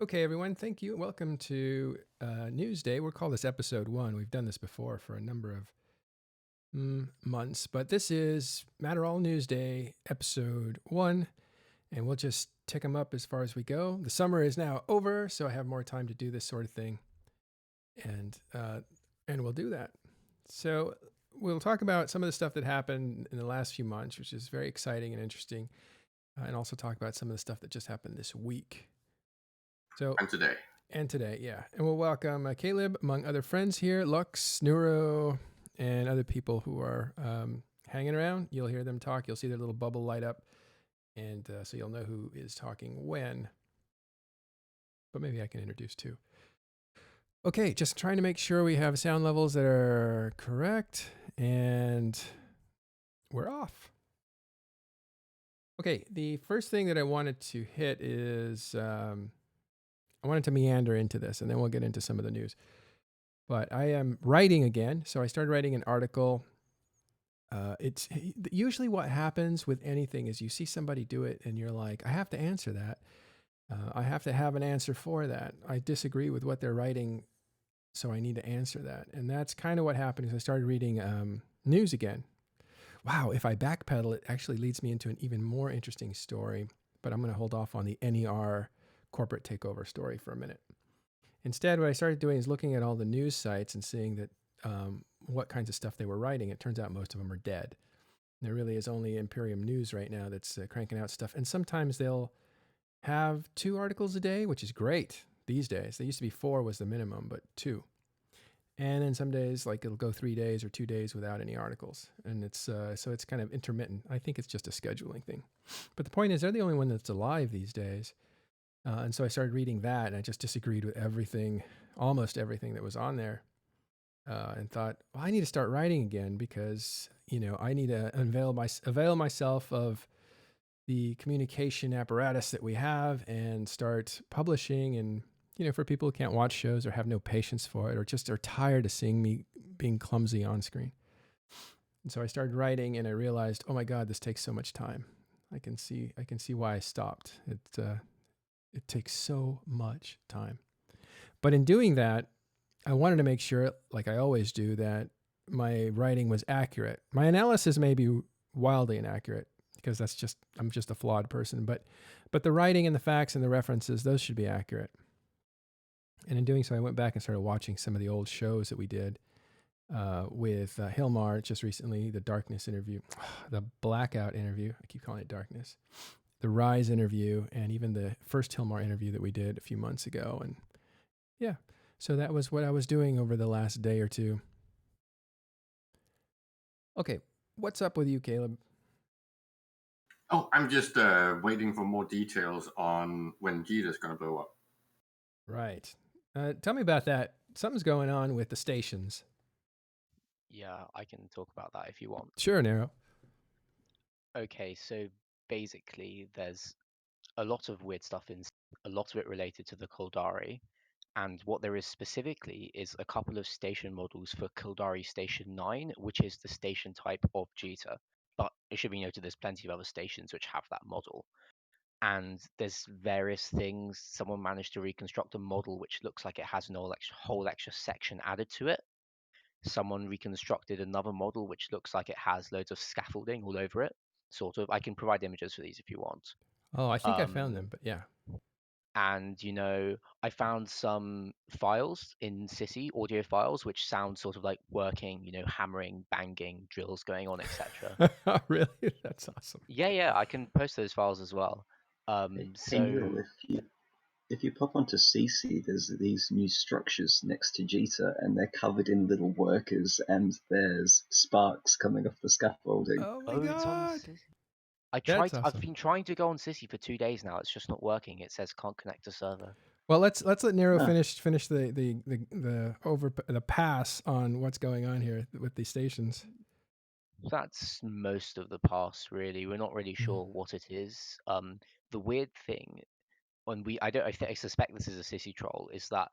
Okay, everyone, thank you. Welcome to Newsday. We'll call this episode 1. We've done this before for a number of months, but this is Matter All Newsday, episode 1, and we'll just tick them up as far as we go. The summer is now over, so I have more time to do this sort of thing, and we'll do that. So we'll talk about some of the stuff that happened in the last few months, which is very exciting and interesting, and also talk about some of the stuff that just happened this week. So And today. And today, yeah. And we'll welcome Caleb, among other friends here, Lux, Neuro, and other people who are hanging around. You'll hear them talk. You'll see their little bubble light up. And so you'll know who is talking when. But maybe I can introduce too. Okay, just trying to make sure we have sound levels that are correct. And we're off. Okay, the first thing that I wanted to hit is I wanted to meander into this, and then we'll get into some of the news. But I am writing again. So I started writing an article. It's usually what happens with anything is you see somebody do it and you're like, I have to answer that. I have to have an answer for that. I disagree with what they're writing, so I need to answer that. And that's kind of what happened. Is I started reading news again. Wow, if I backpedal, it actually leads me into an even more interesting story. But I'm going to hold off on the NER corporate takeover story for a minute. Instead, what I started doing is looking at all the news sites and seeing that what kinds of stuff they were writing. It turns out most of them are dead. There really is only Imperium News right now that's cranking out stuff. And sometimes they'll have 2 articles a day, which is great these days. They used to be 4 was the minimum, but 2. And then some days, like it'll go 3 days or 2 days without any articles. And it's so it's kind of intermittent. I think it's just a scheduling thing. But the point is, they're the only one that's alive these days. And so I started reading that, and I just disagreed with everything, almost everything that was on there, and thought, well, I need to start writing again because I need to avail myself of the communication apparatus that we have and start publishing. And for people who can't watch shows or have no patience for it or just are tired of seeing me being clumsy on screen. And so I started writing, and I realized, oh my God, this takes so much time. I can see why I stopped. It takes so much time. But in doing that, I wanted to make sure, like I always do, that my writing was accurate. My analysis may be wildly inaccurate because I'm just a flawed person, but the writing and the facts and the references, those should be accurate. And in doing so, I went back and started watching some of the old shows that we did with Hilmar just recently, the Darkness interview, the Blackout interview. I keep calling it Darkness. The Rise interview, and even the first Hilmar interview that we did a few months ago. And yeah, so that was what I was doing over the last day or two. Okay, what's up with you, Caleb? Oh, I'm just waiting for more details on when Jita is going to blow up. Right. Tell me about that. Something's going on with the stations. Yeah, I can talk about that if you want. Sure, Nero. Okay, so basically, there's a lot of weird stuff a lot of it related to the Kildari. And what there is specifically is a couple of station models for Kildari Station 9, which is the station type of Jita. But it should be noted there's plenty of other stations which have that model. And there's various things. Someone managed to reconstruct a model which looks like it has whole extra section added to it. Someone reconstructed another model which looks like it has loads of scaffolding all over it. Sort of. I can provide images for these if you want. Oh, I think I found Um, them, but yeah. and I found some files in City audio files which sound sort of like working, hammering, banging, drills going on, etc. Really? That's awesome. Yeah, yeah, I can post those files as well. Hey Neil, So if you pop onto CC, there's these new structures next to Jita, and they're covered in little workers, and there's sparks coming off the scaffolding. Oh my oh, it's on God. City. That's I've awesome. been trying to go on City for 2 days now. It's just not working. It says can't connect to server. Well, let's let Nero Ah, finish the pass on what's going on here with these stations. That's most of the past, really. We're not really Mm. sure what it is. The weird thing, when I suspect this is a sissy troll, is that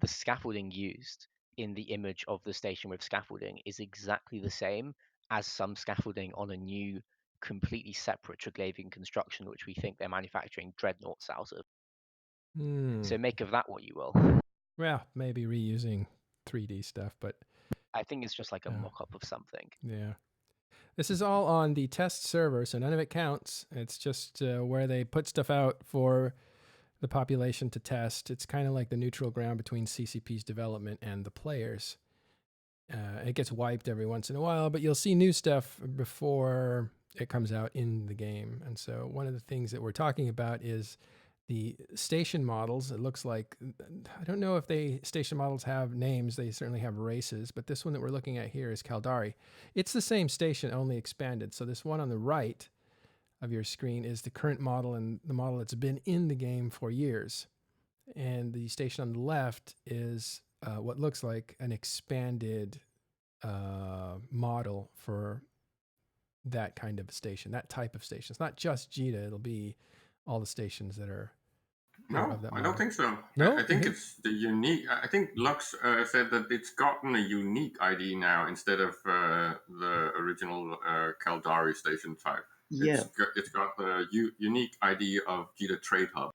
the scaffolding used in the image of the station with scaffolding is exactly the same as some scaffolding on a new, completely separate Triglavian construction, which we think they're manufacturing dreadnoughts out of. So make of that what you will. Well, maybe reusing 3D stuff, but I think it's just like a mock-up of something. yeah. This is all on the test server, so none of it counts. It's just where they put stuff out for the population to test. It's kind of like the neutral ground between CCP's development and the players. It gets wiped every once in a while, but you'll see new stuff before it comes out in the game. And so one of the things that we're talking about is the station models. It looks like, I don't know if station models have names. They certainly have races, but this one that we're looking at here is Caldari. It's the same station, only expanded. So this one on the right of your screen is the current model and the model that's been in the game for years. And the station on the left is what looks like an expanded model for that kind of station, that type of station. It's not just Jita. It'll be all the stations that are No, of that I model. don't think so. No? I think it's the unique. I think Lux said that it's gotten a unique ID now instead of the original Caldari station type. Yeah. It's got the unique ID of Jita Trade Hub.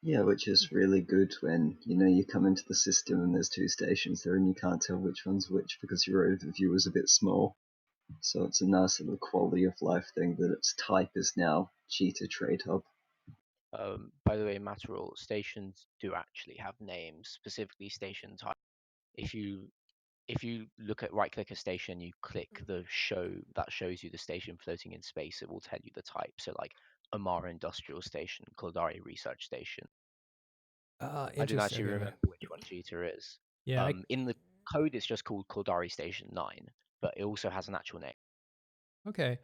Yeah, which is really good when, you come into the system and there's two stations there and you can't tell which one's which because your overview is a bit small. So it's a nice little quality of life thing that its type is now Jita Trade Hub. By the way, Matterall, stations do actually have names, specifically station type. If you look at right-click a station, you click the show that shows you the station floating in space, it will tell you the type. So like Amara Industrial Station, Caldari Research Station. I didn't actually remember which one Jita is. Yeah. In the code, it's just called Caldari Station 9, but it also has an actual name. Okay.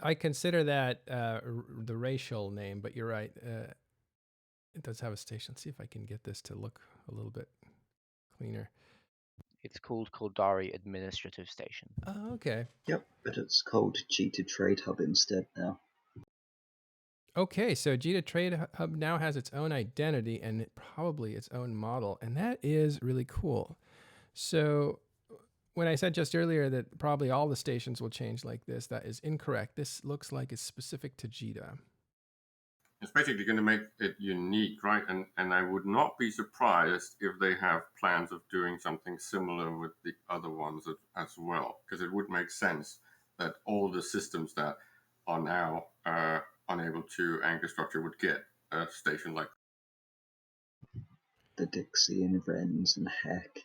I consider that the racial name, but you're right. It does have a station. Let's see if I can get this to look a little bit cleaner. It's called Caldari Administrative Station. Oh, okay. Yep, but it's called Jita Trade Hub instead now. Okay, so Jita Trade Hub now has its own identity and probably its own model, and that is really cool. So when I said just earlier that probably all the stations will change like this, that is incorrect. This looks like it's specific to Jita. It's basically going to make it unique, right? And I would not be surprised if they have plans of doing something similar with the other ones as well, because it would make sense that all the systems that are now unable to anchor structure would get a station like the Dixie and Wrens and Heck.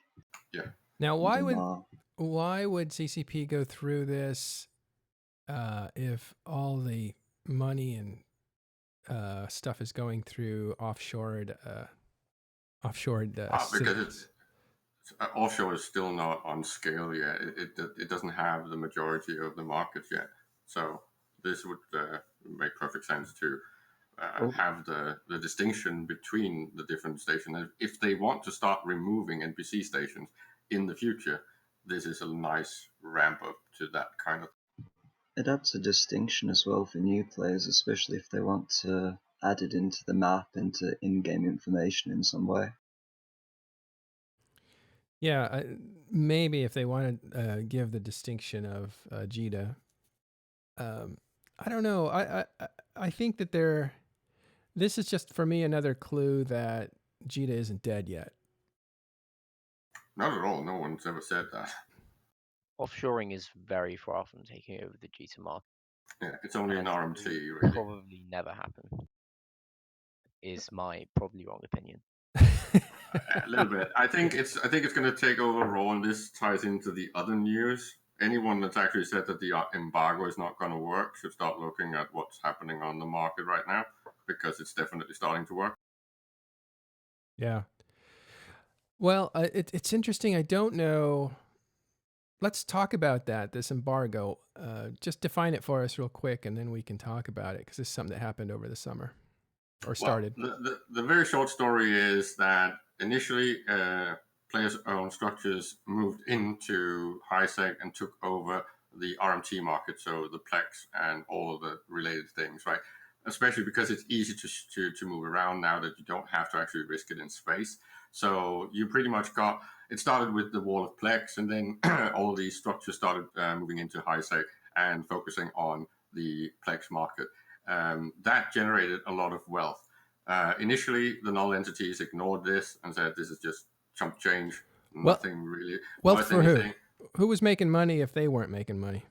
Yeah. Now, why would CCP go through this if all the money and stuff is going through offshored? Because it's offshore is still not on scale yet. It doesn't have the majority of the markets yet. So this would make perfect sense to have the distinction between the different stations. If they want to start removing NPC stations in the future, this is a nice ramp up to that kind of. It adds a distinction as well for new players, especially if they want to add it into the map, into in-game information in some way. Yeah, maybe if they want to give the distinction of Jita. I don't know. I think that this is just for me another clue that Jita isn't dead yet. Not at all. No one's ever said that. Offshoring is very far from taking over the Jita market. Yeah, it's only an RMT, will really. probably never happen. Is my probably wrong opinion. A little bit. I think it's going to take over Raw, and this ties into the other news. Anyone that's actually said that the embargo is not going to work should start looking at what's happening on the market right now, because it's definitely starting to work. Yeah. Well, it's interesting. I don't know. Let's talk about that, this embargo. Just define it for us real quick, and then we can talk about it, because this is something that happened over the summer or started. Well, the very short story is that initially players' own structures moved into HiSec and took over the RMT market, so the Plex and all of the related things, right? Especially because it's easy to move around now that you don't have to actually risk it in space. So you pretty much it started with the wall of Plex, and then all these structures started moving into HiSec and focusing on the Plex market. That generated a lot of wealth. Initially, the null entities ignored this and said this is just chump change, Well, nothing really well, worth for who? anything. Who was making money if they weren't making money?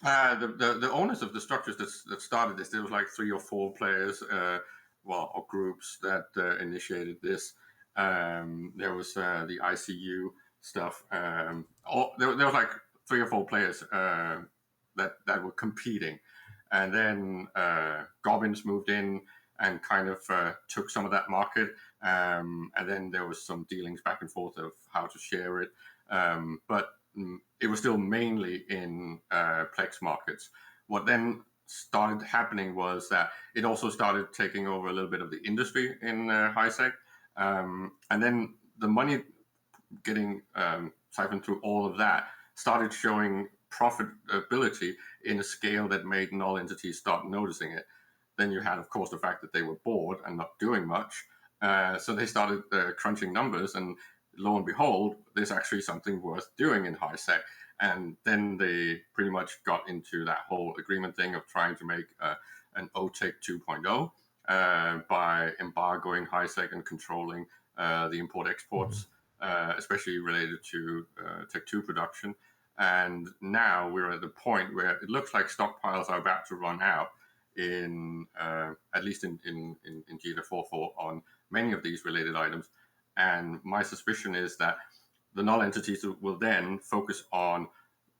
The owners of the structures that started this, there was like 3 or 4 players, or groups that initiated this. There was the ICU stuff. There was like 3 or 4 players that were competing, and then Gobbins moved in and kind of took some of that market. And then there was some dealings back and forth of how to share it. But it was still mainly in Plex markets. What then started happening was that it also started taking over a little bit of the industry in HiSec. And then the money getting siphoned through all of that started showing profitability in a scale that made null entities start noticing it. Then you had, of course, the fact that they were bored and not doing much. So they started crunching numbers, and lo and behold, there's actually something worth doing in HiSec. And then they pretty much got into that whole agreement thing of trying to make an OTEC 2.0 by embargoing HiSec and controlling the import-exports, especially related to Tech 2 production. And now we're at the point where it looks like stockpiles are about to run out in at least in Jita 4.4 on many of these related items. And my suspicion is that the null entities will then focus on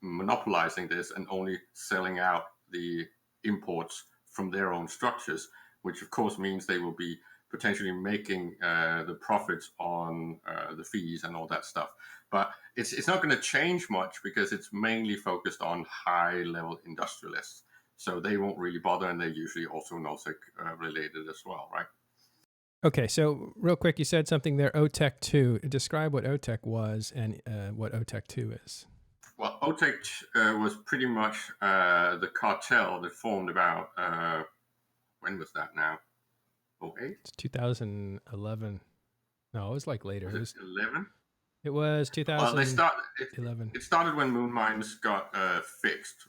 monopolizing this and only selling out the imports from their own structures, which of course means they will be potentially making the profits on the fees and all that stuff. But it's not going to change much because it's mainly focused on high-level industrialists. So they won't really bother, and they're usually also nullsec related as well, right? Okay, so real quick, you said something there, OTEC 2. Describe what OTEC was and what OTEC 2 is. Well, OTEC was pretty much the cartel that formed about, when was that now? 08? It's 2011. No, it was like later. Was it 11? It was 2011. Well, it started when Moon Mines got fixed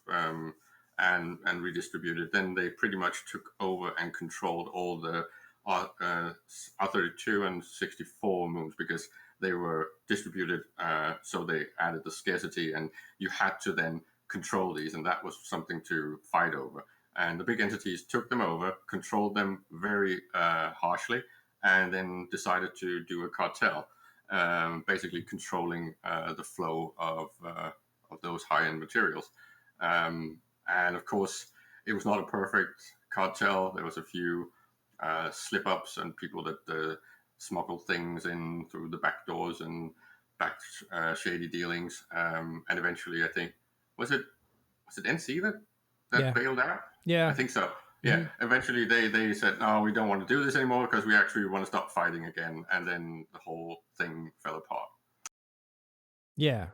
and redistributed. Then they pretty much took over and controlled all the R32 and 64 moons because they were distributed. So they added the scarcity, and you had to then control these, and that was something to fight over. And the big entities took them over, controlled them very harshly, and then decided to do a cartel. Basically controlling the flow of those high-end materials. And of course, it was not a perfect cartel. There was a few slip-ups and people that smuggled things in through the back doors and back shady dealings. And eventually, I think, was it NC that bailed out? Yeah. I think so. Yeah, eventually they said, no, we don't want to do this anymore because we actually want to stop fighting again. And then the whole thing fell apart. Yeah.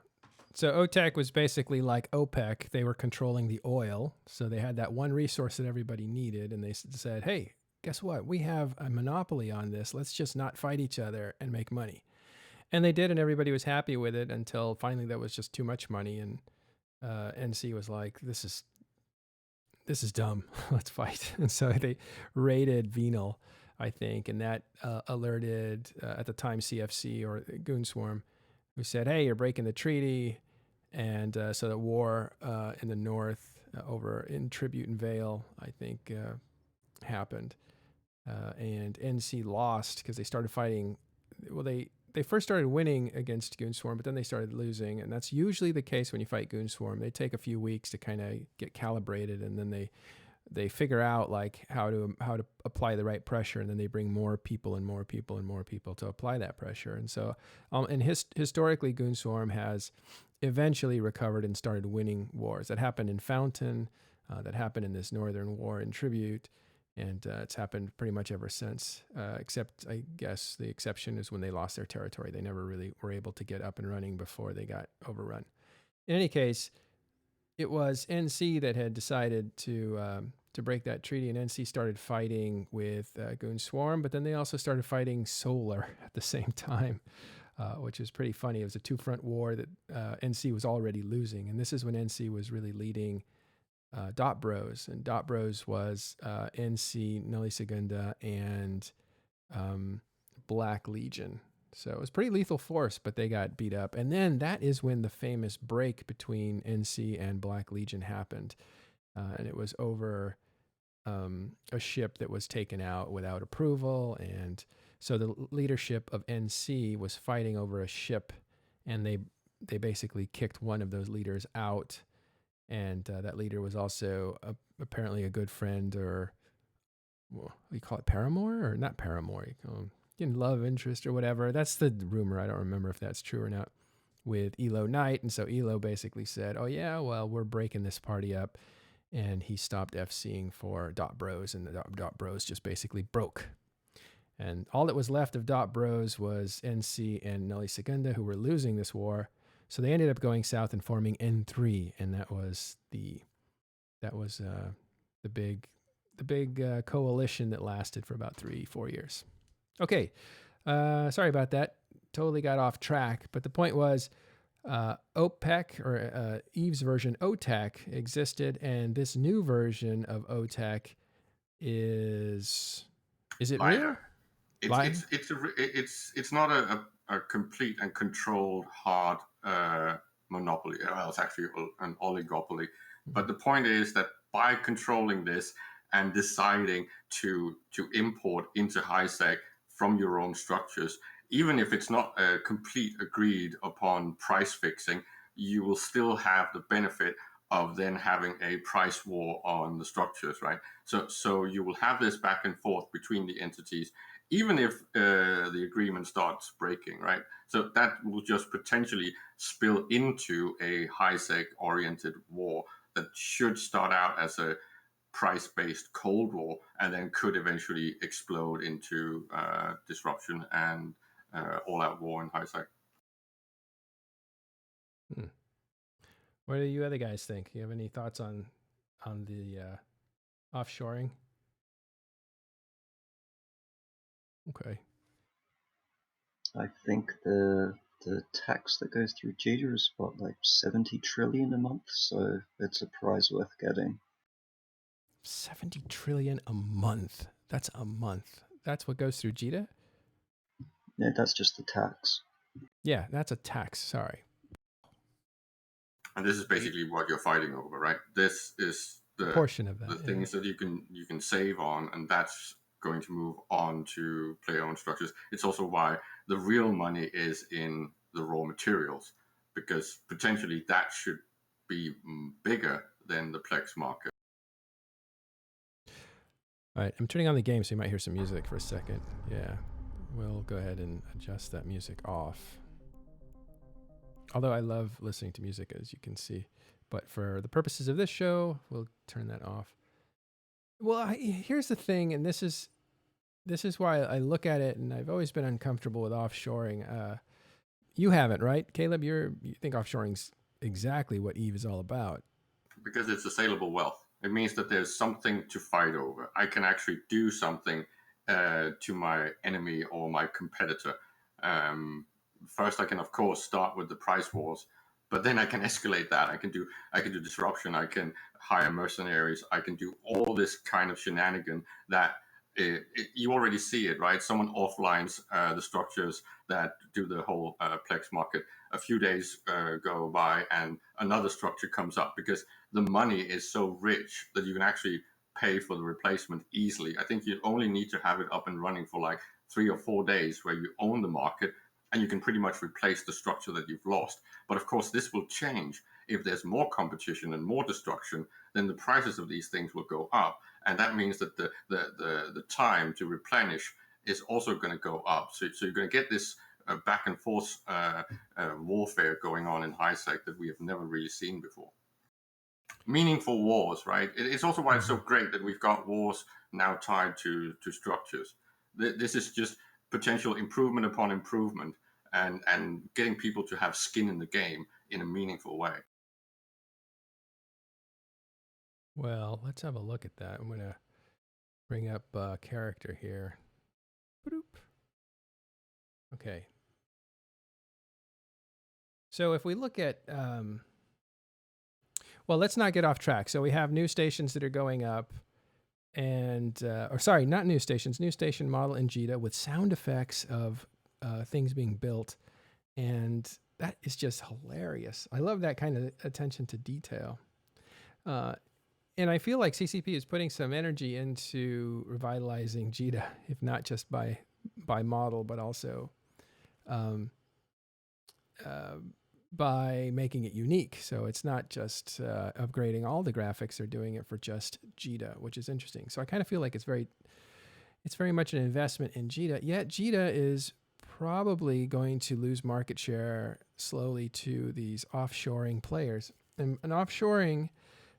So OTEC was basically like OPEC. They were controlling the oil. So they had that one resource that everybody needed. And they said, hey, guess what? We have a monopoly on this. Let's just not fight each other and make money. And they did, and everybody was happy with it until finally that was just too much money. And NC was like, this is dumb. Let's fight. And so they raided Venal, I think, and that alerted, at the time, CFC or Goon Swarm, who said, hey, you're breaking the treaty. And so the war in the north over in Tribute and Vale, I think, happened. And NC lost because they started fighting. Well, they first started winning against Goon Swarm, but then they started losing. And that's usually the case when you fight Goon Swarm. They take a few weeks to kind of get calibrated, and then they figure out like how to apply the right pressure, and then they bring more people and more people and more people to apply that pressure. And so, and historically, Goon Swarm has eventually recovered and started winning wars. That happened in Fountain, that happened in this Northern War in Tribute, and it's happened pretty much ever since, except I guess the exception is when they lost their territory. They never really were able to get up and running before they got overrun. In any case, it was NC that had decided to break that treaty, and NC started fighting with Goon Swarm, but then they also started fighting Solar at the same time, which is pretty funny. It was a two-front war that NC was already losing, and this is when NC was really leading Dot Bros, and Dot Bros was NC, Nully Segunda, and Black Legion. So it was pretty lethal force, but they got beat up. And then that is when the famous break between NC and Black Legion happened. And it was over a ship that was taken out without approval. And so the leadership of NC was fighting over a ship, and they basically kicked one of those leaders out. And that leader was also apparently a good friend, or what do you call it, paramour, or not paramour? You call him love interest or whatever. That's the rumor. I don't remember if that's true or not. With Elo Knight, and so Elo basically said, "Oh yeah, well we're breaking this party up," and he stopped FCing for Dot Bros, and the Dot Bros just basically broke. And all that was left of Dot Bros was NC and Nelly Segunda, who were losing this war. So they ended up going south and forming N3, and that was the big coalition that lasted for about 3-4 years. Okay, sorry about that. Totally got off track, but the point was OPEC, or Eve's version OTEC, existed, and this new version of OTEC is it real? It's not a complete and controlled hard monopoly. Well, it's actually an oligopoly. But the point is that by controlling this and deciding to import into HiSec from your own structures, even if it's not a complete agreed upon price fixing, you will still have the benefit of then having a price war on the structures, right? So you will have this back and forth between the entities, even if the agreement starts breaking, right? So that will just potentially spill into a HiSec oriented war that should start out as a price-based Cold War and then could eventually explode into disruption and all-out war in HiSec. What do you other guys think? You have any thoughts on the offshoring? Okay. I think the tax that goes through Jita is what, like 70 trillion a month, so it's a prize worth getting. 70 trillion a month. That's a month. That's what goes through Jita? No, that's just the tax. Yeah, that's a tax. Sorry. And this is basically what you're fighting over, right? This is the portion of that, the things that you can save on, and that's going to move on to player-owned structures. It's also why the real money is in the raw materials, because potentially that should be bigger than the Plex market. All right, I'm turning on the game, so you might hear some music for a second. Yeah, we'll go ahead and adjust that music off. Although I love listening to music, as you can see. But for the purposes of this show, we'll turn that off. Well, here's the thing, and this is why I look at it, and I've always been uncomfortable with offshoring. You haven't, right, Caleb? You think offshoring's exactly what Eve is all about. Because it's a saleable wealth. It means that there's something to fight over. I can actually do something to my enemy or my competitor. First, I can of course start with the price wars, but then I can escalate that. I can do disruption. I can hire mercenaries. I can do all this kind of shenanigan that you already see it, right? Someone offlines the structures that do the whole Plex market. A few days go by and another structure comes up because the money is so rich that you can actually pay for the replacement easily. I think you only need to have it up and running for like 3 or 4 days where you own the market, and you can pretty much replace the structure that you've lost. But of course, this will change. If there's more competition and more destruction, then the prices of these things will go up. And that means that the time to replenish is also going to go up. So you're going to get this back and forth warfare going on in HiSec that we have never really seen before. Meaningful wars, right? It's also why it's so great that we've got wars now tied to structures. This is just potential improvement upon improvement, and getting people to have skin in the game in a meaningful way. Well, let's have a look at that. I'm going to bring up character here. Boop. Okay. So if we look at, well, let's not get off track. So we have new stations that are going up. and or sorry, not new stations, new station model in Jita with sound effects of things being built, and that is just hilarious. I love that kind of attention to detail. And I feel like CCP is putting some energy into revitalizing Jita, if not just by model, but also um, uh, by making it unique. So it's not just upgrading all the graphics; they're doing it for just Jita, which is interesting. So I kind of feel like it's very much an investment in Jita. Yet Jita is probably going to lose market share slowly to these offshoring players. And an offshoring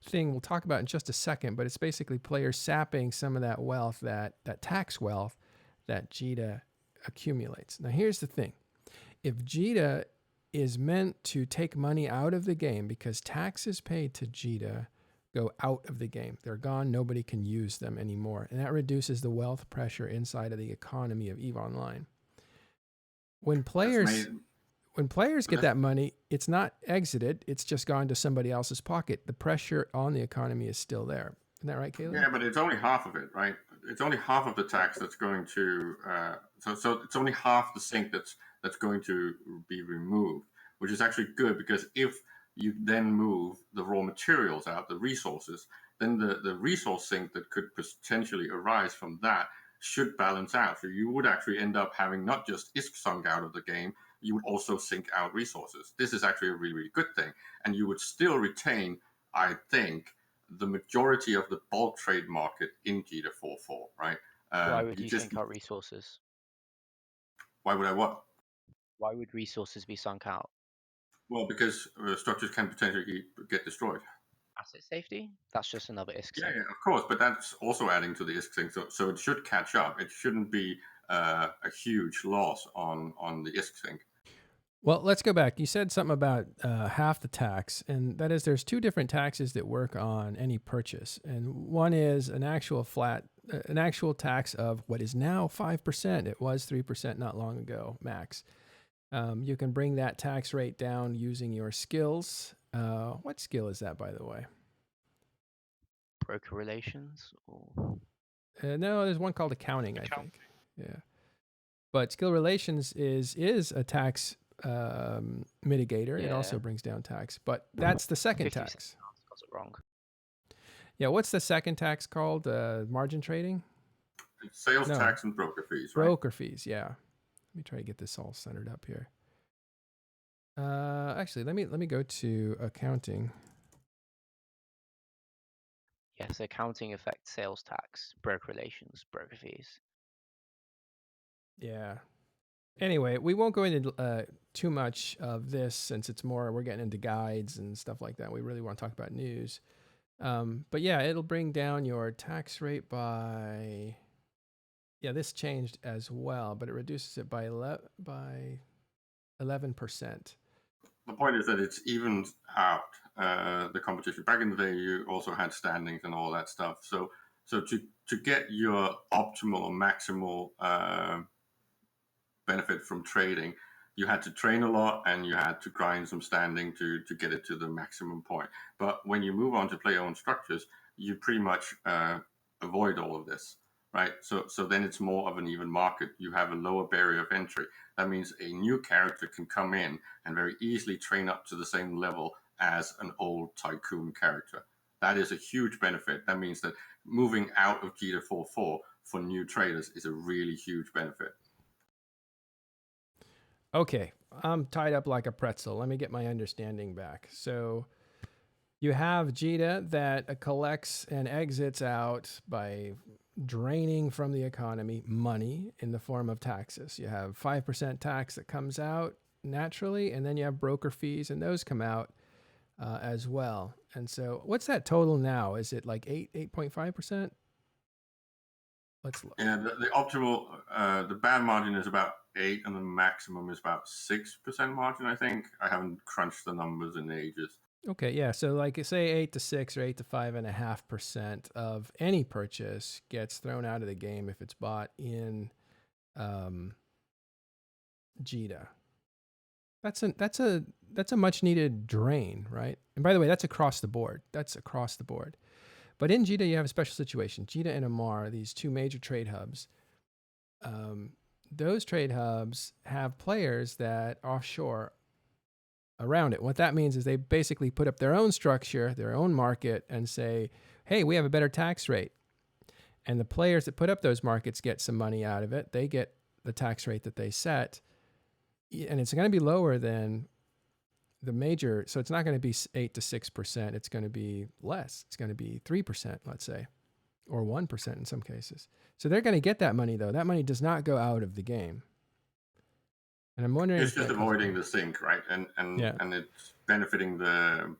thing we'll talk about in just a second, but it's basically players sapping some of that wealth, that tax wealth that Jita accumulates. Now here's the thing. If Jita is meant to take money out of the game because taxes paid to Jita go out of the game. They're gone. Nobody can use them anymore. And that reduces the wealth pressure inside of the economy of EVE Online. When players get that money, it's not exited. It's just gone to somebody else's pocket. The pressure on the economy is still there. Isn't that right, Caleb? Yeah, but it's only half of it, right? It's only half of the tax that's going to. So it's only half the sink that's going to be removed, which is actually good because if you then move the raw materials out, the resources, then the resource sink that could potentially arise from that should balance out. So you would actually end up having not just ISK sunk out of the game, you would also sink out resources. This is actually a really, really good thing. And you would still retain, I think, the majority of the bulk trade market in Jita 4.4, right? Why would you sink out resources? Why would I what? Why would resources be sunk out? Well, because structures can potentially get destroyed. Asset safety? That's just another ISK sink. Yeah, of course, but that's also adding to the ISK sink, so it should catch up. It shouldn't be a huge loss on the ISK sink. Well, let's go back. You said something about half the tax, and that is there's two different taxes that work on any purchase. And one is an actual tax of what is now 5%. It was 3% not long ago, max. You can bring that tax rate down using your skills. What skill is that, by the way? Broker relations? Or... no, there's one called accounting, I think. Yeah. But skill relations is a tax mitigator. It also brings down tax, but that's the second tax. Got it wrong. Yeah, what's the second tax called? Margin trading? It's sales tax and broker fees, right? Broker fees, yeah. Let me try to get this all centered up here. Actually, let me go to accounting. Yes, accounting affects sales tax, broker relations, broker fees. Yeah. Anyway, we won't go into too much of this since it's more we're getting into guides and stuff like that. We really want to talk about news. But yeah, it'll bring down your tax rate by. Yeah, this changed as well, but it reduces it by 11%. The point is that it's evened out the competition. Back in the day, you also had standings and all that stuff. So to get your optimal or maximal benefit from trading, you had to train a lot and you had to grind some standing to get it to the maximum point. But when you move on to player-owned structures, you pretty much avoid all of this, right? So then it's more of an even market. You have a lower barrier of entry. That means a new character can come in and very easily train up to the same level as an old tycoon character. That is a huge benefit. That means that moving out of Jita 4.4 for new traders is a really huge benefit. Okay, I'm tied up like a pretzel. Let me get my understanding back. So you have Jita that collects and exits out by draining from the economy money in the form of taxes. You have 5% tax that comes out naturally, and then you have broker fees, and those come out as well. And so what's that total now? Is it like 8.5%? Let's look. Yeah, the optimal, the bad margin is about 8, and the maximum is about 6% margin. I think I haven't crunched the numbers in ages. Okay, yeah. So like say 8 to 6 or 8 to 5.5% of any purchase gets thrown out of the game if it's bought in Jita. That's a much needed drain, right? And by the way, that's across the board. But in Jita, you have a special situation. Jita and Amar, these two major trade hubs, those trade hubs have players that offshore around it. What that means is they basically put up their own structure, their own market, and say, hey, we have a better tax rate. And the players that put up those markets get some money out of it. They get the tax rate that they set. And it's going to be lower than the major. So it's not going to be 8 to 6%. It's going to be less. It's going to be 3%, let's say, or 1% in some cases. So they're going to get that money, though. That money does not go out of the game. And I'm wondering, it's just avoiding the sink, right? And it's benefiting the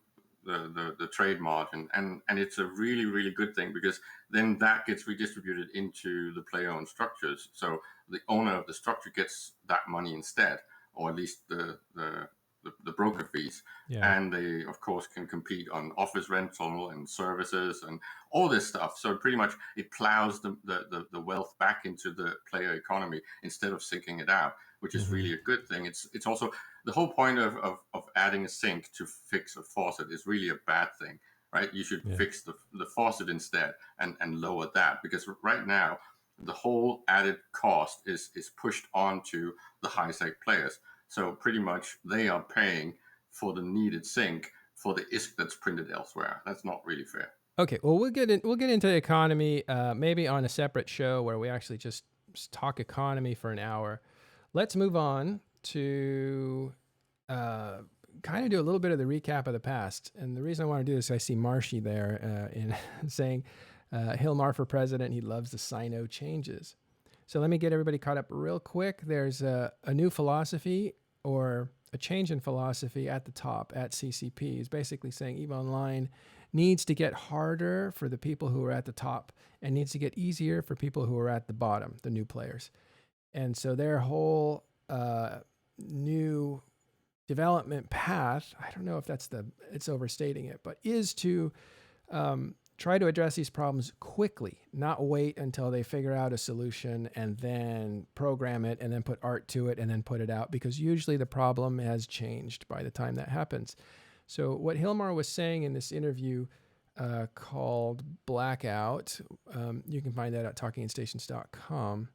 trade margin, and it's a really, really good thing, because then that gets redistributed into the player-owned structures. So the owner of the structure gets that money instead, or at least the broker fees. Yeah. And they, of course, can compete on office rental and services and all this stuff. So pretty much it plows the wealth back into the player economy instead of sinking it out, which is really a good thing. It's also the whole point of adding a sink to fix a faucet is really a bad thing, right? You should fix the faucet instead and lower that, because right now the whole added cost is pushed onto the high sec players. So pretty much they are paying for the needed sink for the ISK that's printed elsewhere. That's not really fair. Okay, well, we'll get into the economy maybe on a separate show where we actually just talk economy for an hour. Let's move on to kind of do a little bit of the recap of the past. And the reason I want to do this, I see Marshy there in saying Hilmar for president. He loves the Sino changes. So let me get everybody caught up real quick. There's a new philosophy, or a change in philosophy at the top at CCP. He's basically saying EVE Online needs to get harder for the people who are at the top and needs to get easier for people who are at the bottom, the new players. And so their whole new development path, I don't know if it's overstating it, but is to try to address these problems quickly, not wait until they figure out a solution and then program it and then put art to it and then put it out, because usually the problem has changed by the time that happens. So what Hilmar was saying in this interview called Blackout, you can find that at talkingstations.com,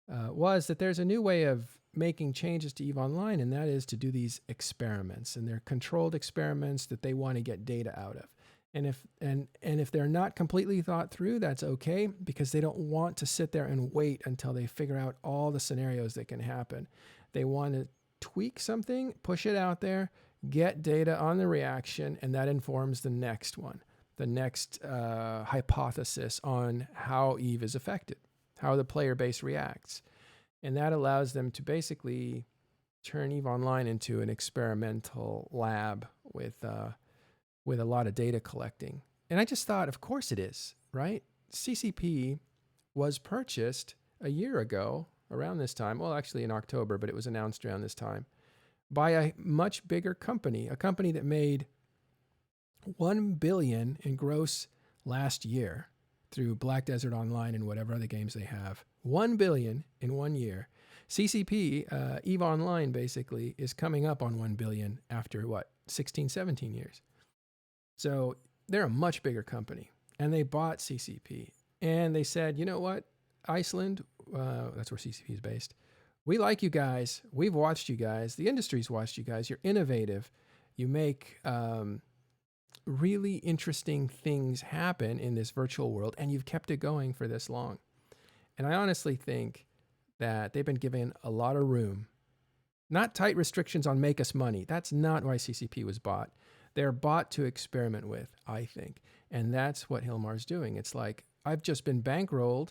was that there's a new way of making changes to EVE Online, and that is to do these experiments. And they're controlled experiments that they want to get data out of. And if they're not completely thought through, that's okay, because they don't want to sit there and wait until they figure out all the scenarios that can happen. They want to tweak something, push it out there, get data on the reaction, and that informs the next one, the next hypothesis on how EVE is affected, how the player base reacts. And that allows them to basically turn EVE Online into an experimental lab with a lot of data collecting. And I just thought, of course it is, right? CCP was purchased a year ago around this time. Well, actually in October, but it was announced around this time by a much bigger company, a company that made $1 billion in gross last year through Black Desert Online and whatever other games they have. $1 billion in 1 year. CCP, EVE Online basically is coming up on $1 billion after 16, 17 years. So they're a much bigger company, and they bought CCP, and they said, you know what, Iceland, that's where CCP is based. We like you guys. We've watched you guys. The industry's watched you guys. You're innovative. You make really interesting things happen in this virtual world, and you've kept it going for this long. And I honestly think that they've been given a lot of room, not tight restrictions on make us money. That's not why CCP was bought. They're bought to experiment with, I think. And that's what Hilmar's doing. It's like, I've just been bankrolled.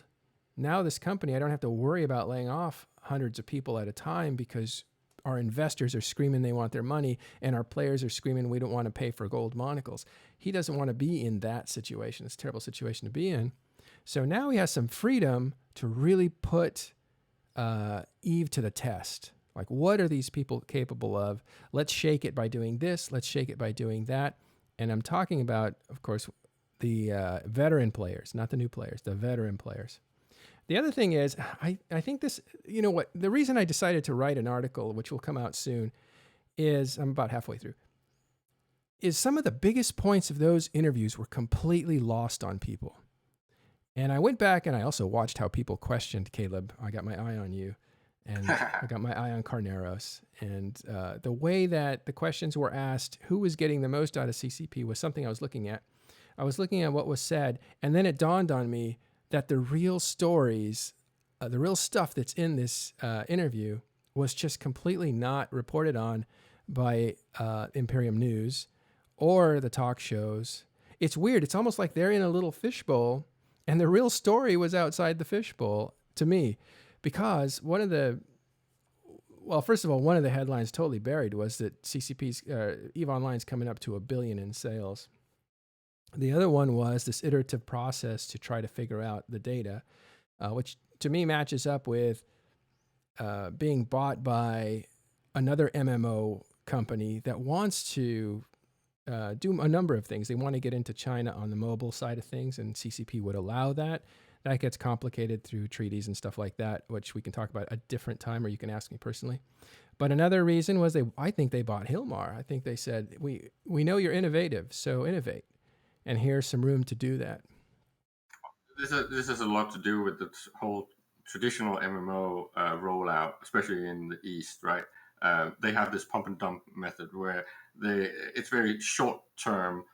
Now this company, I don't have to worry about laying off hundreds of people at a time because our investors are screaming they want their money and our players are screaming we don't want to pay for gold monocles. He doesn't want to be in that situation. It's a terrible situation to be in. So now he has some freedom to really put EVE to the test. Like, what are these people capable of? Let's shake it by doing this. Let's shake it by doing that. And I'm talking about, of course, the veteran players, not the new players, the veteran players. The other thing is, I think this, you know what, the reason I decided to write an article, which will come out soon, is, I'm about halfway through, is some of the biggest points of those interviews were completely lost on people. And I went back and I also watched how people questioned Caleb. I got my eye on you, and I got my eye on Carneros. And the way that the questions were asked, who was getting the most out of CCP, was something I was looking at. I was looking at what was said, and then it dawned on me that the real stories, the real stuff that's in this interview was just completely not reported on by Imperium News or the talk shows. It's weird. It's almost like they're in a little fishbowl, and the real story was outside the fishbowl to me, because first of all, one of the headlines totally buried was that CCP's EVE Online's coming up to $1 billion in sales. The other one was this iterative process to try to figure out the data, which to me matches up with being bought by another MMO company that wants to do a number of things. They want to get into China on the mobile side of things, and CCP would allow that. That gets complicated through treaties and stuff like that, which we can talk about a different time, or you can ask me personally. But another reason was I think they bought Hilmar. I think they said, we know you're innovative, so innovate. And here's some room to do that. This has a lot to do with the whole traditional MMO rollout, especially in the East, right? They have this pump and dump method where it's very short-term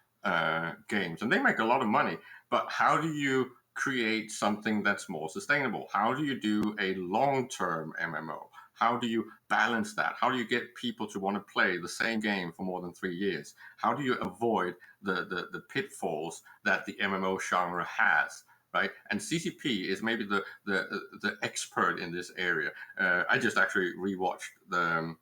games, and they make a lot of money. But how do you create something that's more sustainable? How do you do a long-term MMO? How do you balance that? How do you get people to want to play the same game for more than 3 years? How do you avoid the pitfalls that the MMO genre has? Right, and CCP is maybe the expert in this area. I just actually rewatched the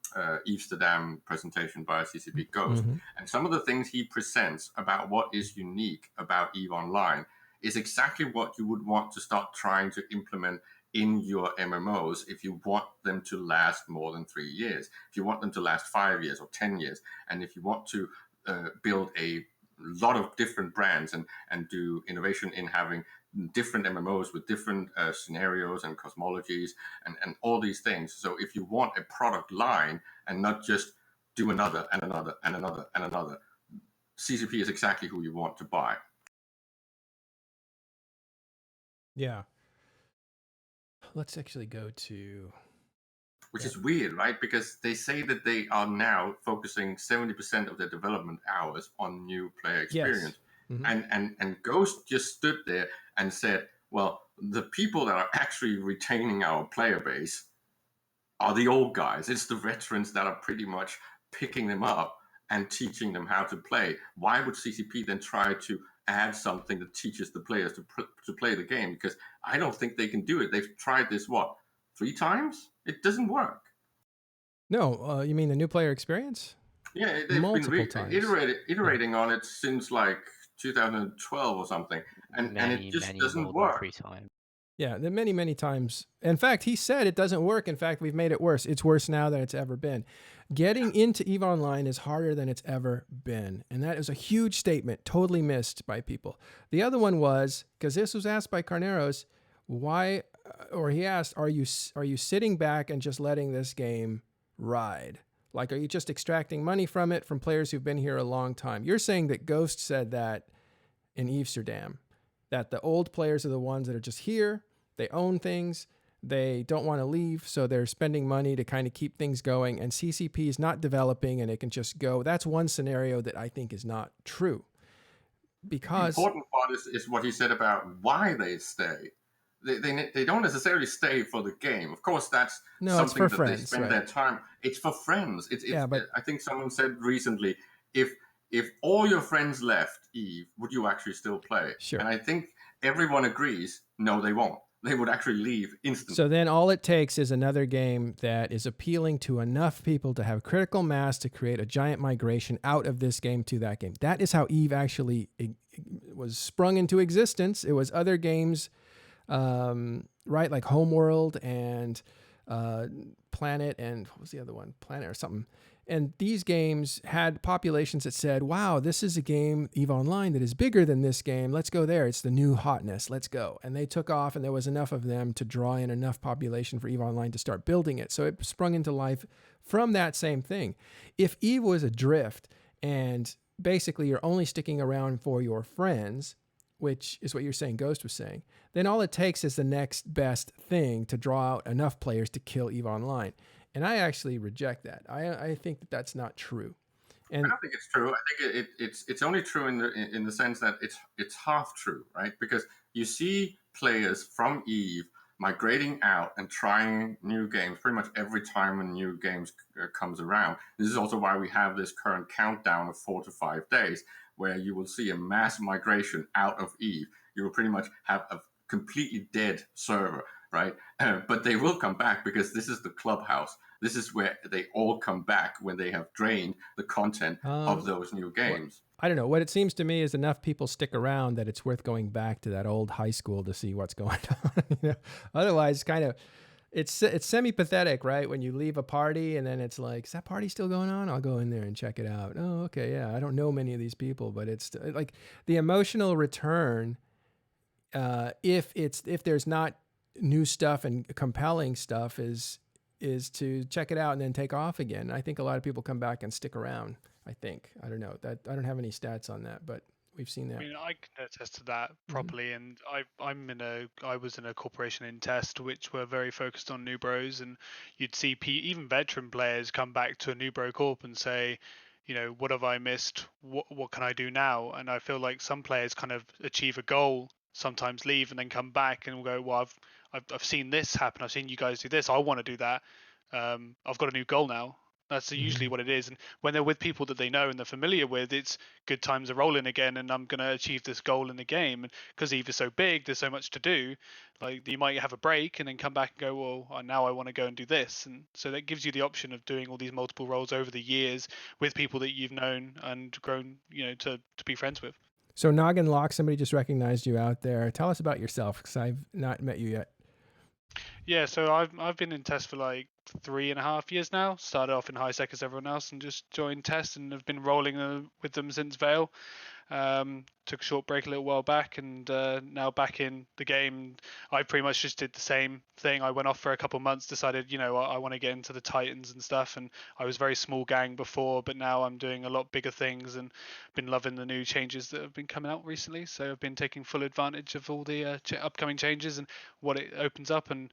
Amsterdam presentation by CCP Ghost, and some of the things he presents about what is unique about EVE Online is exactly what you would want to start trying to implement in your MMOs if you want them to last more than 3 years, if you want them to last 5 years or 10 years, and if you want to build a lot of different brands and do innovation in having different MMOs with different scenarios and cosmologies and all these things. So if you want a product line and not just do another and another and another and another, CCP is exactly who you want to buy. Yeah. Let's actually go to... Which is weird, right? Because they say that they are now focusing 70% of their development hours on new player experience. Yes. And Ghost just stood there and said, well, the people that are actually retaining our player base are the old guys. It's the veterans that are pretty much picking them up and teaching them how to play. Why would CCP then try to add something that teaches the players to play the game? Because I don't think they can do it. They've tried this, 3 times? It doesn't work. No, you mean the new player experience? Yeah, they've multiple been times. iterating on it since like 2012 or something, and it just doesn't work. 3 times. Yeah, many, many times. In fact, he said it doesn't work. In fact, we've made it worse. It's worse now than it's ever been. Getting into EVE Online is harder than it's ever been. And that is a huge statement, totally missed by people. The other one was, because this was asked by Carneros, he asked, are you sitting back and just letting this game ride? Like, are you just extracting money from it from players who've been here a long time? You're saying that Ghost said that in Amsterdam, that the old players are the ones that are just here. They own things. They don't want to leave, so they're spending money to kind of keep things going. And CCP is not developing, and it can just go. That's one scenario that I think is not true. Because the important part is what he said about why they stay. They don't necessarily stay for the game. Of course, that's something that friends, they spend their time. It's for friends. But I think someone said recently, if all your friends left EVE, would you actually still play? Sure. And I think everyone agrees, no, they won't. They would actually leave instantly. So then all it takes is another game that is appealing to enough people to have critical mass to create a giant migration out of this game to that game. That is how EVE actually was sprung into existence. It was other games, right, like Homeworld and Planet, and what was the other one? Planet or something. And these games had populations that said, wow, this is a game, EVE Online, that is bigger than this game. Let's go there. It's the new hotness. Let's go. And they took off, and there was enough of them to draw in enough population for EVE Online to start building it. So it sprung into life from that same thing. If EVE was adrift and basically you're only sticking around for your friends, which is what you're saying Ghost was saying, then all it takes is the next best thing to draw out enough players to kill EVE Online. And I actually reject that. I think that that's not true. I And don't think it's true. I think it's only true in the sense that it's half true, right? Because you see players from Eve migrating out and trying new games pretty much every time a new game comes around. This is also why we have this current countdown of 4 to 5 days, where you will see a mass migration out of Eve. You will pretty much have a completely dead server, right? But they will come back because this is the clubhouse. This is where they all come back when they have drained the content of those new games. I don't know. What it seems to me is enough people stick around that it's worth going back to that old high school to see what's going on. You know? Otherwise, kind of, it's semi-pathetic, right? When you leave a party and then it's like, is that party still going on? I'll go in there and check it out. Oh, okay, yeah. I don't know many of these people, but it's like the emotional return. If there's not new stuff and compelling stuff, is to check it out and then take off again. I think a lot of people come back and stick around. I don't know that. I don't have any stats on that, but we've seen that. I mean, I can attest to that properly, and I was in a corporation in test which were very focused on new bros, and you'd see even veteran players come back to a new bro corp and say, you know, what have I missed? What can I do now? And I feel like some players kind of achieve a goal, sometimes leave, and then come back and will go, well, I've seen this happen. I've seen you guys do this. I want to do that. I've got a new goal now. That's usually what it is. And when they're with people that they know and they're familiar with, it's good times are rolling again, and I'm going to achieve this goal in the game. And because Eve is so big, there's so much to do. Like, you might have a break and then come back and go, well, now I want to go and do this. And so that gives you the option of doing all these multiple roles over the years with people that you've known and grown, you know, to be friends with. So Noggin Lock, somebody just recognized you out there. Tell us about yourself, because I've not met you yet. Yeah, so I've been in test for like 3.5 years now. Started off in high sec as everyone else and just joined test and have been rolling with them since Vale. Took a short break a little while back, and now back in the game. I pretty much just did the same thing. I went off for a couple months, decided, you know, I want to get into the Titans and stuff, and I was very small gang before, but now I'm doing a lot bigger things and been loving the new changes that have been coming out recently. So I've been taking full advantage of all the upcoming changes and what it opens up. And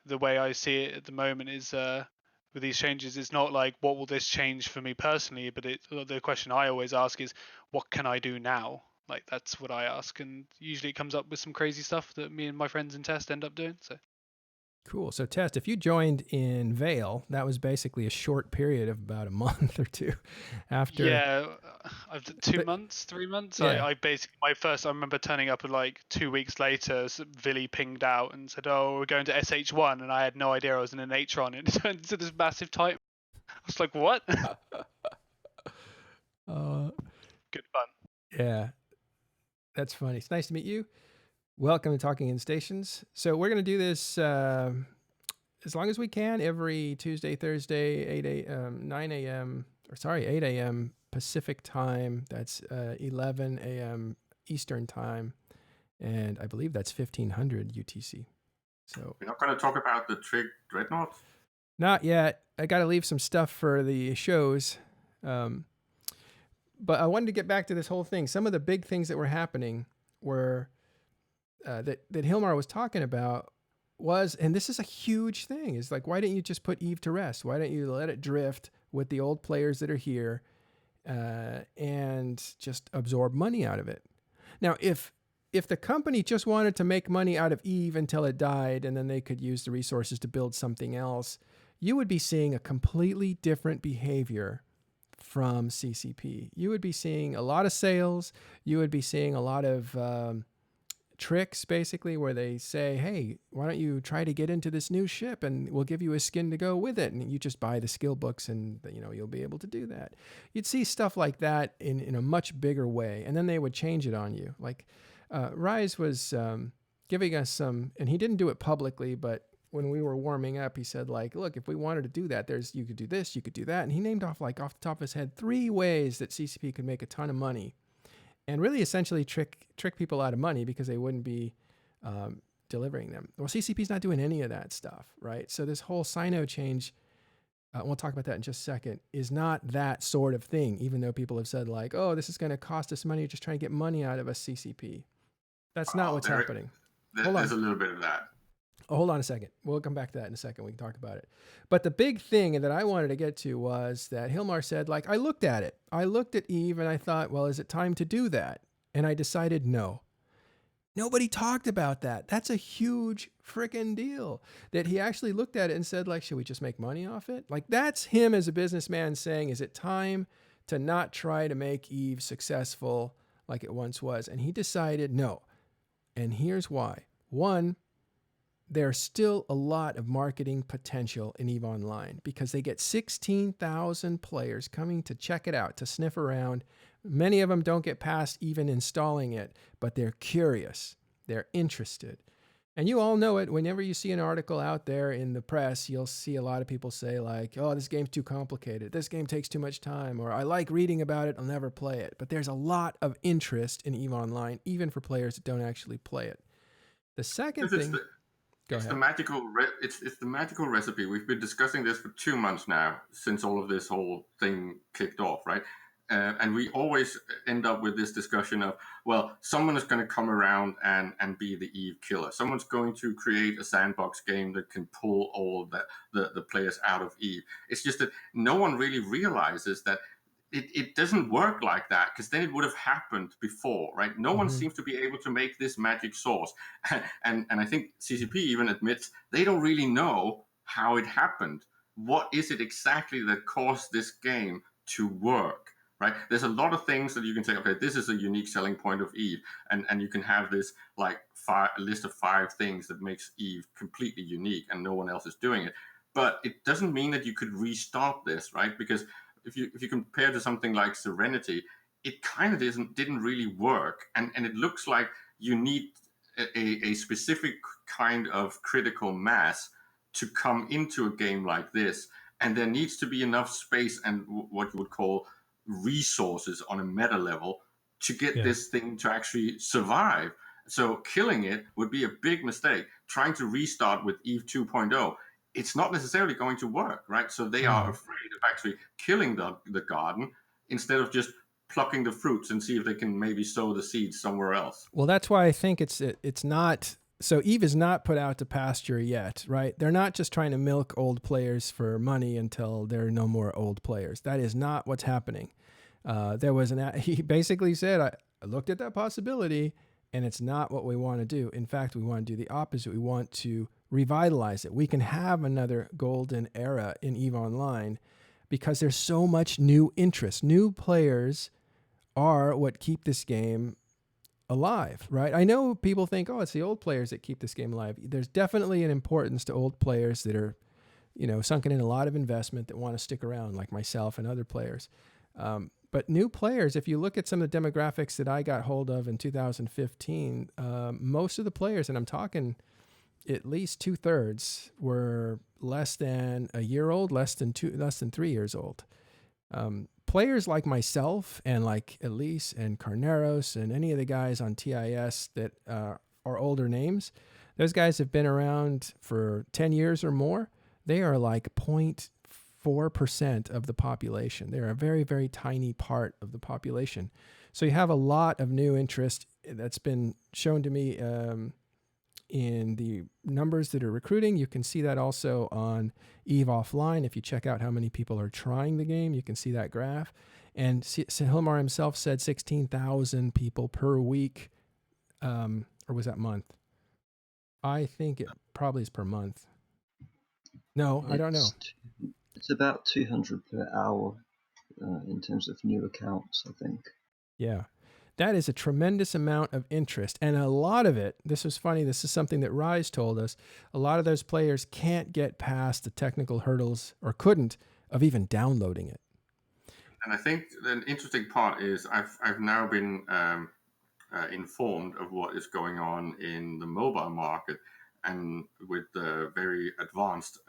the way I see it at the moment is with these changes, it's not like what will this change for me personally, but the question I always ask is, what can I do now? Like, that's what I ask, and usually it comes up with some crazy stuff that me and my friends in test end up doing. So cool. So Test, if you joined in Vale, that was basically a short period of about a month or two after. Yeah, 2 months, 3 months. Yeah. I basically, I remember turning up like 2 weeks later, Villy pinged out and said, oh, we're going to SH1, and I had no idea I was in an H-Tron, and it turned into this massive type. I was like, what? Good fun. Yeah, that's funny. It's nice to meet you. Welcome to Talking in Stations. So we're going to do this as long as we can every Tuesday, Thursday, 8 a.m. Pacific time. That's 11 a.m. Eastern time. And I believe that's 1500 UTC. So We're not going to talk about the Trig Dreadnought? Not yet. I got to leave some stuff for the shows. But I wanted to get back to this whole thing. Some of the big things that were happening were that Hilmar was talking about was, and this is a huge thing, is like, why didn't you just put Eve to rest? Why don't you let it drift with the old players that are here and just absorb money out of it? Now, if the company just wanted to make money out of Eve until it died and then they could use the resources to build something else, you would be seeing a completely different behavior from CCP. You would be seeing a lot of sales. You would be seeing a lot of tricks, basically, where they say, hey, why don't you try to get into this new ship and we'll give you a skin to go with it. And you just buy the skill books and, you know, you'll be able to do that. You'd see stuff like that in a much bigger way. And then they would change it on you. Like Rise was giving us some, and he didn't do it publicly, but when we were warming up, he said, like, look, if we wanted to do that, you could do this, you could do that. And he named off, like, off the top of his head, 3 ways that CCP could make a ton of money and really essentially trick people out of money because they wouldn't be delivering them. Well, CCP's not doing any of that stuff, right? So this whole Sino change we'll talk about that in just a second, is not that sort of thing, even though people have said like, oh, this is going to cost us money, you're just trying to get money out of us, CCP. That's not what's happening. Hold on. There's a little bit of that. Oh, hold on a second. We'll come back to that in a second. We can talk about it. But the big thing that I wanted to get to was that Hilmar said, like, I looked at it. I looked at Eve and I thought, well, is it time to do that? And I decided no. Nobody talked about that. That's a huge freaking deal that he actually looked at it and said, like, should we just make money off it? Like, that's him as a businessman saying, is it time to not try to make Eve successful like it once was? And he decided no. And here's why. One, there's still a lot of marketing potential in EVE Online because they get 16,000 players coming to check it out, to sniff around. Many of them don't get past even installing it, but they're curious. They're interested. And you all know it. Whenever you see an article out there in the press, you'll see a lot of people say like, oh, this game's too complicated. This game takes too much time. Or I like reading about it. I'll never play it. But there's a lot of interest in EVE Online, even for players that don't actually play it. The second thing... It's the magical recipe. We've been discussing this for 2 months now since all of this whole thing kicked off, right? And we always end up with this discussion of, well, someone is going to come around and be the Eve killer. Someone's going to create a sandbox game that can pull all the players out of Eve. It's just that no one really realizes that it doesn't work like that, because then it would have happened before, right? No one seems to be able to make this magic sauce. And I think CCP even admits they don't really know how it happened. What is it exactly that caused this game to work, right? There's a lot of things that you can say, okay, this is a unique selling point of Eve. And you can have this like a list of 5 things that makes Eve completely unique and no one else is doing it. But it doesn't mean that you could restart this, right? Because if you compare to something like Serenity, it kind of didn't really work, and it looks like you need a specific kind of critical mass to come into a game like this, and there needs to be enough space and what you would call resources on a meta level to get this thing to actually survive. So killing it would be a big mistake. Trying to restart with Eve 2.0, it's not necessarily going to work, right? So they are afraid of actually killing the garden instead of just plucking the fruits and see if they can maybe sow the seeds somewhere else. Well, that's why I think it's not. So Eve is not put out to pasture yet, right? They're not just trying to milk old players for money until there are no more old players. That is not what's happening. He basically said, I looked at that possibility, and it's not what we want to do. In fact, we want to do the opposite. We want to revitalize it. We can have another golden era in EVE Online because there's so much new interest. New players are what keep this game alive, right? I know people think, oh, it's the old players that keep this game alive. There's definitely an importance to old players that are, sunken in a lot of investment that want to stick around, like myself and other players. But new players, if you look at some of the demographics that I got hold of in 2015, most of the players, and I'm talking at least 2/3, were less than a year old, less than 3 years old. Players like myself and like Elise and Carneros and any of the guys on TIS that are older names, those guys have been around for 10 years or more. They are like 0.4% of the population. They're a very, very tiny part of the population. So you have a lot of new interest that's been shown to me in the numbers that are recruiting. You can see that also on EVE Offline. If you check out how many people are trying the game, you can see that graph. And Hilmar himself said 16,000 people per week, or was that month? I think it probably is per month. No, I don't know. It's about 200 per hour in terms of new accounts, I think. Yeah. That is a tremendous amount of interest. And a lot of it, this is funny, this is something that Rise told us, a lot of those players can't get past the technical hurdles, or couldn't, of even downloading it. And I think an interesting part is I've now been informed of what is going on in the mobile market, and with the very advanced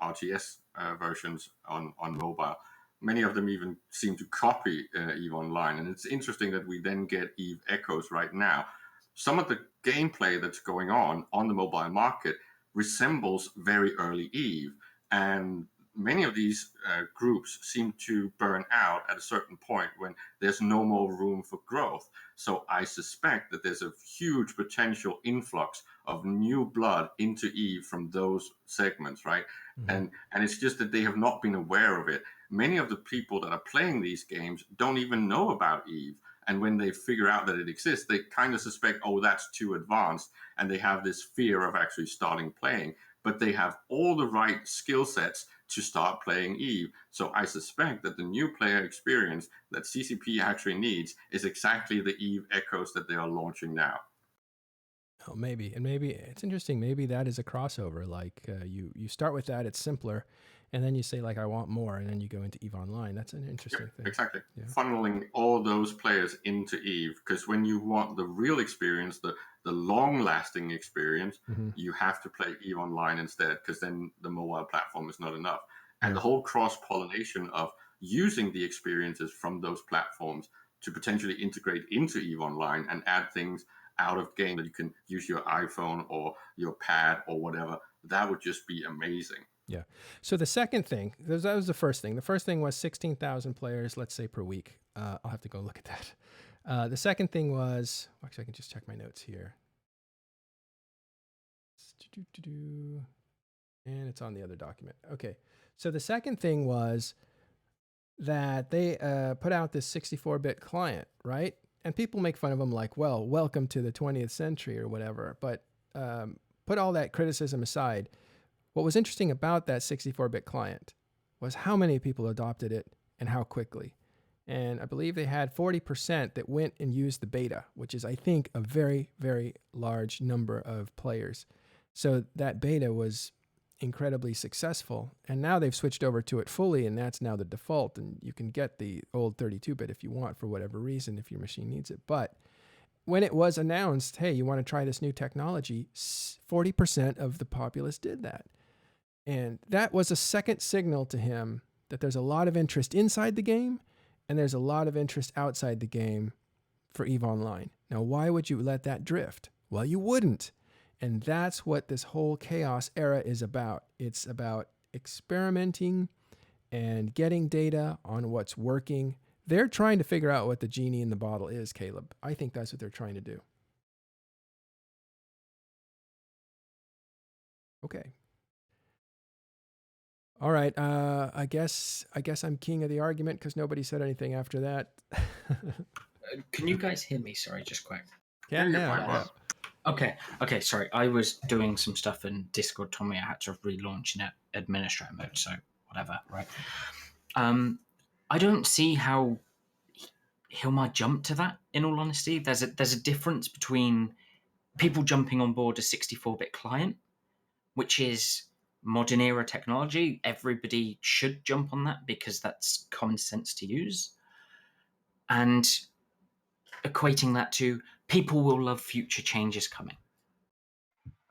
RTS versions on mobile. Many of them even seem to copy EVE Online. And it's interesting that we then get EVE Echoes right now. Some of the gameplay that's going on the mobile market resembles very early EVE. And many of these groups seem to burn out at a certain point when there's no more room for growth. So I suspect that there's a huge potential influx of new blood into Eve from those segments, right? Mhm. And it's just that they have not been aware of it. Many of the people that are playing these games don't even know about Eve. And when they figure out that it exists, they kind of suspect, oh, that's too advanced. And they have this fear of actually starting playing. But they have all the right skill sets to start playing Eve. So I suspect that the new player experience that CCP actually needs is exactly the Eve echoes that they are launching now. Oh, maybe. And maybe it's interesting. Maybe that is a crossover. Like you start with that, it's simpler. And then you say, like, I want more. And then you go into EVE Online. That's an interesting thing. Exactly. Yeah. Funneling all those players into Eve, because when you want the real experience, the long lasting experience, Mm-hmm. you have to play Eve Online instead, because then the mobile platform is not enough. And Yeah. the whole cross pollination of using the experiences from those platforms to potentially integrate into Eve Online and add things out of game that you can use your iPhone or your pad or whatever, that would just be amazing. Yeah. So the second thing, that was the first thing. The first thing was 16,000 players, let's say, per week. I'll have to go look at that. The second thing was, actually, I can just check my notes here. And it's on the other document. Okay. So the second thing was that they put out this 64-bit client, right? And people make fun of them like, well, welcome to the 20th century or whatever. But put all that criticism aside. What was interesting about that 64-bit client was how many people adopted it and how quickly. And I believe they had 40% that went and used the beta, which is, I think, a very, very large number of players. So that beta was incredibly successful. And now they've switched over to it fully, and that's now the default. And you can get the old 32-bit if you want for whatever reason, if your machine needs it. But when it was announced, hey, you want to try this new technology, 40% of the populace did that. And that was a second signal to him that there's a lot of interest inside the game and there's a lot of interest outside the game for EVE Online. Now, why would you let that drift? Well, you wouldn't. And that's what this whole chaos era is about. It's about experimenting and getting data on what's working. They're trying to figure out what the genie in the bottle is, Caleb. I think that's what they're trying to do. Okay. All right. I guess I'm king of the argument because nobody said anything after that. Can you guys hear me? Sorry, just quick. Can Yeah, now. fine, Yeah. Okay, sorry. I was doing some stuff in Discord told me I had to relaunch in administrator mode, so whatever, right? I don't see how Hilmar jumped to that, in all honesty. There's a difference between people jumping on board a 64-bit client, which is modern era technology. Everybody should jump on that because that's common sense to use. And equating that to people will love future changes coming.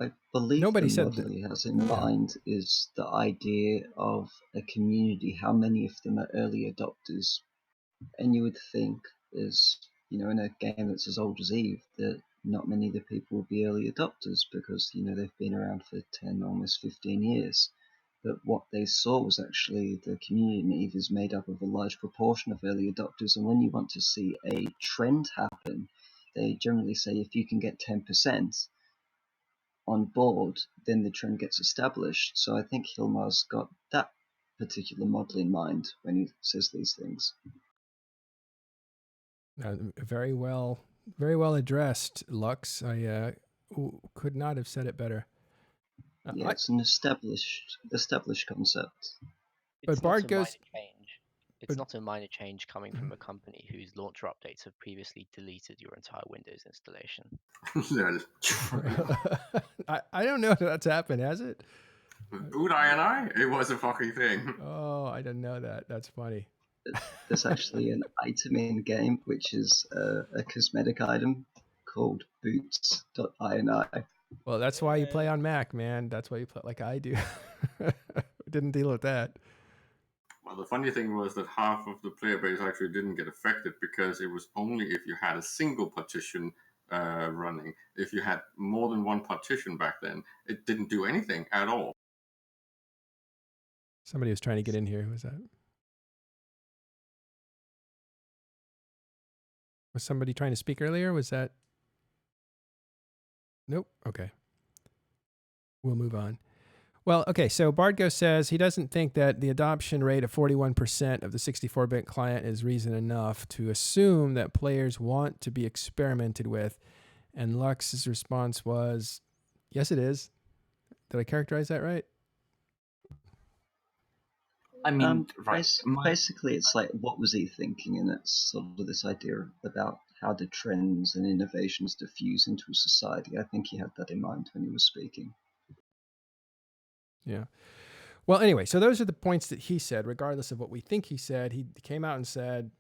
I believe Nobody the said model that. he has in mind is the idea of a community, how many of them are early adopters. And you would think, as you know, in a game that's as old as Eve, that not many of the people will be early adopters because they've been around for 10, almost 15 years. But what they saw was actually the community in Eve is made up of a large proportion of early adopters, and when you want to see a trend happen, they generally say if you can get 10% on board, then the trend gets established. So I think Hilmar's got that particular model in mind when he says these things. Very well addressed, Lux. I could not have said it better. Yeah, it's an established concept. But It's not Bart a minor goes. change. It's But not a minor change coming from a company whose launcher updates have previously deleted your entire Windows installation. I don't know if that's happened, has it? Boot I, it was a fucking thing. Oh, I didn't know that. That's funny. There's actually an item in game which is a cosmetic item called boots.ini. Well, that's why you play on Mac, man. That's why you play like I do. Didn't deal with that. Well, the funny thing was that half of the player base actually didn't get affected because it was only if you had a single partition running. If you had more than one partition back then, it didn't do anything at all. Somebody was trying to get in here. Who was that? Was somebody trying to speak earlier? Was that? Nope. Okay. We'll move on. Well, okay, so Bardgo says he doesn't think that the adoption rate of 41% of the 64-bit client is reason enough to assume that players want to be experimented with. And Lux's response was, yes, it is. Did I characterize that right? I mean, right. Basically, it's like, what was he thinking? And it's sort of this idea about how do trends and innovations diffuse into a society. I think he had that in mind when he was speaking. Yeah. Well, anyway, so those are the points that he said, regardless of what we think he said. He came out and said,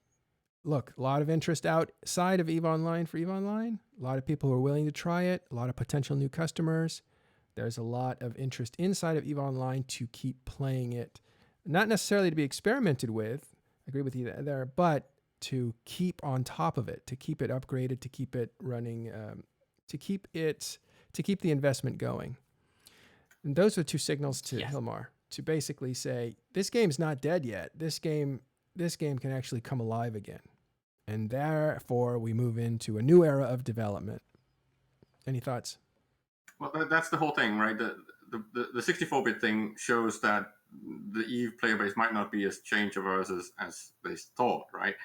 look, a lot of interest outside of EVE Online for EVE Online. A lot of people who are willing to try it. A lot of potential new customers. There's a lot of interest inside of EVE Online to keep playing it. Not necessarily to be experimented with, I agree with you there, but to keep on top of it, to keep it upgraded, to keep it running, to keep the investment going. And those are two signals to Hilmar to basically say, this game's not dead yet. This game can actually come alive again. And therefore, we move into a new era of development. Any thoughts? Well, that's the whole thing, right? The 64-bit thing shows that the EVE player base might not be as change averse as they thought, right?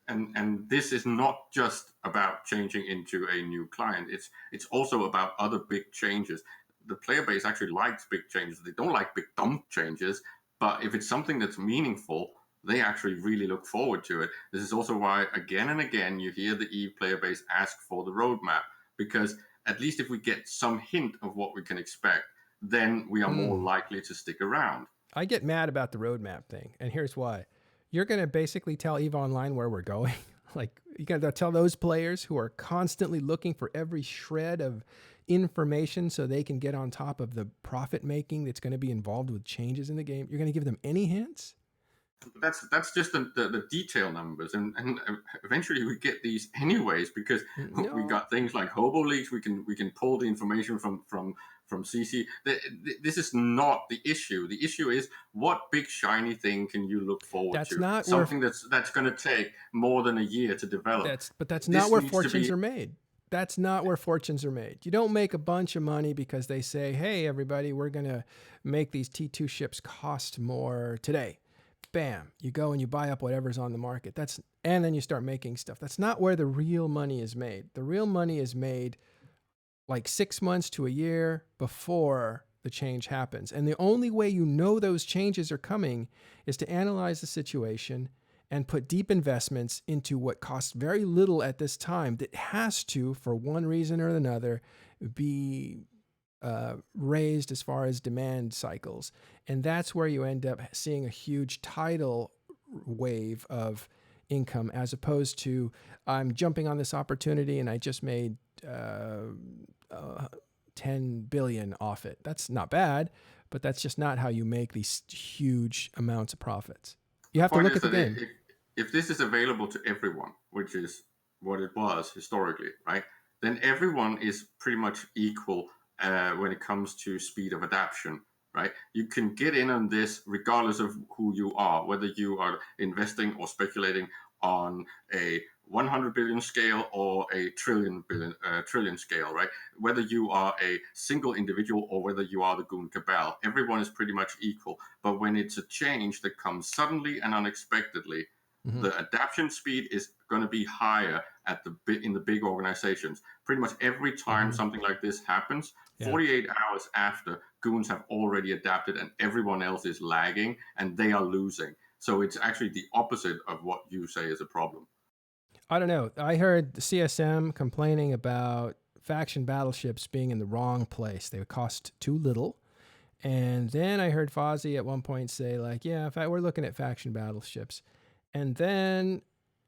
And this is not just about changing into a new client. It's also about other big changes. The player base actually likes big changes. They don't like big dumb changes, but if it's something that's meaningful, they actually really look forward to it. This is also why again and again you hear the EVE player base ask for the roadmap, because at least if we get some hint of what we can expect, then we are more likely to stick around. I get mad about the roadmap thing, and here's why. You're going to basically tell EVE Online where we're going. Like, you got to tell those players who are constantly looking for every shred of information so they can get on top of the profit making that's going to be involved with changes in the game. You're going to give them any hints? That's just the detail numbers, and eventually we get these anyways, because we got things like hobo leaks. We can pull the information from CC. This is not the issue. The issue is, what big shiny thing can you look forward to? Not something that's going to take more than a year to develop. That's not where fortunes are made. That's not where fortunes are made. You don't make a bunch of money because they say, hey, everybody, we're going to make these T2 ships cost more today. Bam, you go and you buy up whatever's on the market. And then you start making stuff. That's not where the real money is made. The real money is made like 6 months to a year before the change happens. And the only way you know those changes are coming is to analyze the situation and put deep investments into what costs very little at this time that has to, for one reason or another, be raised as far as demand cycles. And that's where you end up seeing a huge tidal wave of income, as opposed to, I'm jumping on this opportunity and I just made 10 billion off it. That's not bad, but that's just not how you make these huge amounts of profits. You have to look at the game. If this is available to everyone, which is what it was historically, right, then everyone is pretty much equal when it comes to speed of adaptation, right? You can get in on this regardless of who you are, whether you are investing or speculating on a 100 billion scale or a trillion scale, right? Whether you are a single individual or whether you are the Goon Cabal, everyone is pretty much equal. But when it's a change that comes suddenly and unexpectedly, the adaptation speed is going to be higher in the big organizations. Pretty much every time something like this happens, 48 hours after, goons have already adapted and everyone else is lagging and they are losing. So it's actually the opposite of what you say is a problem. I don't know. I heard the CSM complaining about faction battleships being in the wrong place. They would cost too little. And then I heard Fozzie at one point say, like, yeah, in fact, we're looking at faction battleships. And then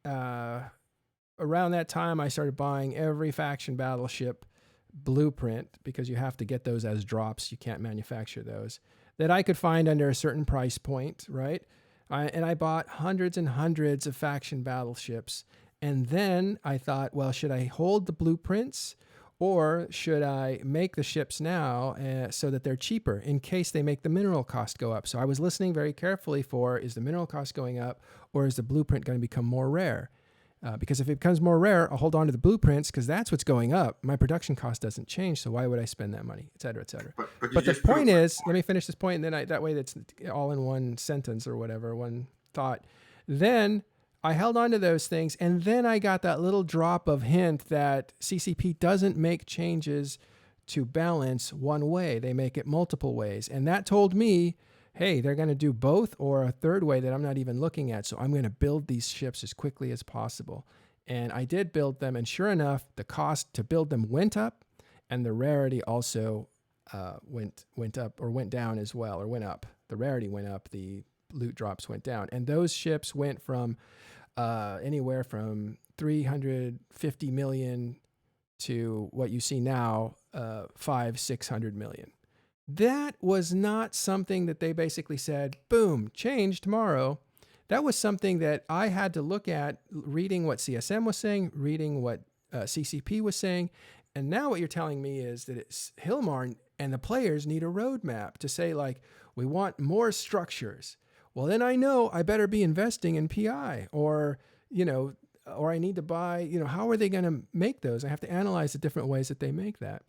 around that time, I started buying every faction battleship blueprint, because you have to get those as drops. You can't manufacture those, that I could find under a certain price point, right? And I bought hundreds and hundreds of faction battleships. And then I thought, well, should I hold the blueprints Or should I make the ships now so that they're cheaper in case they make the mineral cost go up? So I was listening very carefully for, is the mineral cost going up, or is the blueprint going to become more rare? Because if it becomes more rare, I'll hold on to the blueprints because that's what's going up. My production cost doesn't change, so why would I spend that money, et cetera, et cetera. But the point is, let me finish this point, and then that way that's all in one sentence or whatever, one thought. Then I held on to those things, and then I got that little drop of hint that CCP doesn't make changes to balance one way. They make it multiple ways. And that told me, hey, they're going to do both or a third way that I'm not even looking at. So I'm going to build these ships as quickly as possible. And I did build them. And sure enough, the cost to build them went up, and the rarity also went up or went down as well, or went up. The rarity went up. The loot drops went down. And those ships went from anywhere from 350 million to what you see now, 500-600 million. That was not something that they basically said, boom, change tomorrow. That was something that I had to look at, reading what CSM was saying, reading what CCP was saying. And now what you're telling me is that it's Hilmar and the players need a roadmap to say, like, we want more structures. Well, then I know I better be investing in PI, or, or I need to buy, how are they going to make those? I have to analyze the different ways that they make that.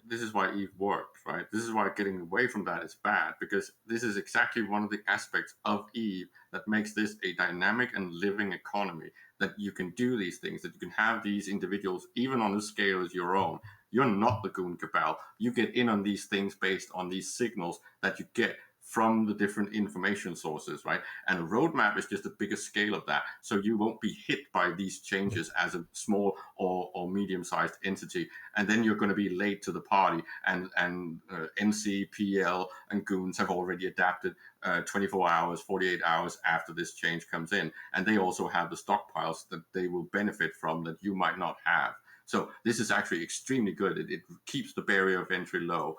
This is why Eve worked, right? This is why getting away from that is bad, because this is exactly one of the aspects of Eve that makes this a dynamic and living economy, that you can do these things, that you can have these individuals, even on a scale as your own. You're not the goon cabal. You get in on these things based on these signals that you get from the different information sources, right? And a roadmap is just the biggest scale of that. So you won't be hit by these changes as a small or medium-sized entity. And then you're going to be late to the party. And NC, PL, and Goons have already adapted 24 hours, 48 hours after this change comes in. And they also have the stockpiles that they will benefit from that you might not have. So this is actually extremely good. It keeps the barrier of entry low.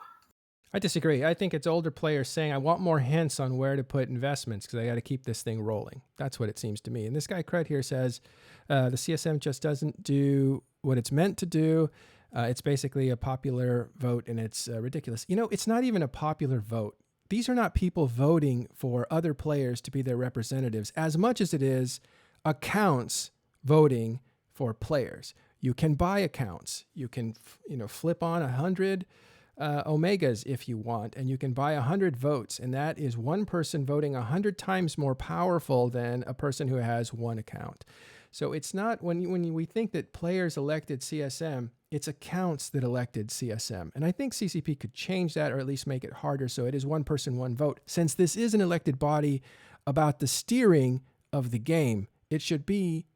I disagree. I think it's older players saying, I want more hints on where to put investments because I got to keep this thing rolling. That's what it seems to me. And this guy Cred here says the CSM just doesn't do what it's meant to do. It's basically a popular vote, and it's ridiculous. It's not even a popular vote. These are not people voting for other players to be their representatives as much as it is accounts voting for players. You can buy accounts. You can, flip on 100 Omegas if you want, and you can buy 100 votes, and that is one person voting 100 times more powerful than a person who has one account. So it's not, when we think that players elected CSM, it's accounts that elected CSM. And I think CCP could change that, or at least make it harder so it is one person, one vote. Since this is an elected body about the steering of the game, it should be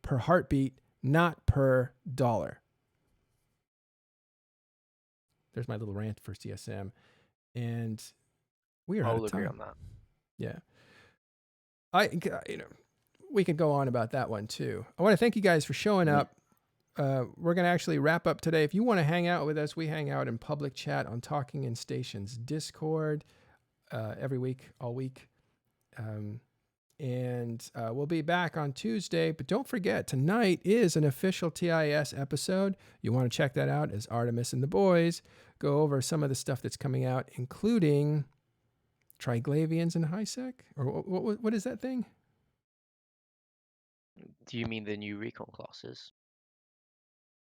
per heartbeat, not per dollar. There's my little rant for CSM. And we are out of time. I'll agree on that. Yeah. We could go on about that one too. I want to thank you guys for showing up. We're going to actually wrap up today. If you want to hang out with us, we hang out in public chat on Talking in Stations Discord every week, all week. And we'll be back on Tuesday. But don't forget, tonight is an official TIS episode. You want to check that out as Artemis and the boys go over some of the stuff that's coming out, including Triglavians and HiSec? Or what is that thing? Do you mean the new recon classes?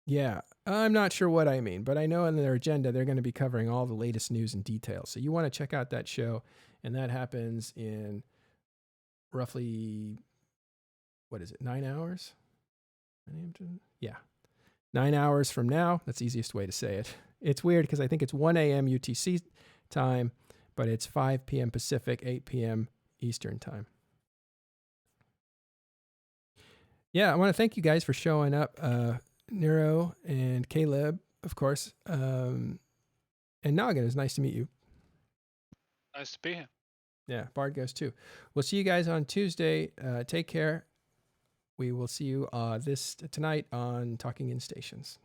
Yeah, I'm not sure what I mean, but I know in their agenda they're going to be covering all the latest news and details. So you want to check out that show, and that happens in roughly, 9 hours? Yeah, 9 hours from now. That's the easiest way to say it. It's weird because I think it's 1 a.m. UTC time, but it's 5 p.m. Pacific, 8 p.m. Eastern time. Yeah, I want to thank you guys for showing up. Nero and Caleb, of course. And Noggin, it's nice to meet you. Nice to be here. Yeah, Bard goes too. We'll see you guys on Tuesday. Take care. We will see you tonight on Talking in Stations.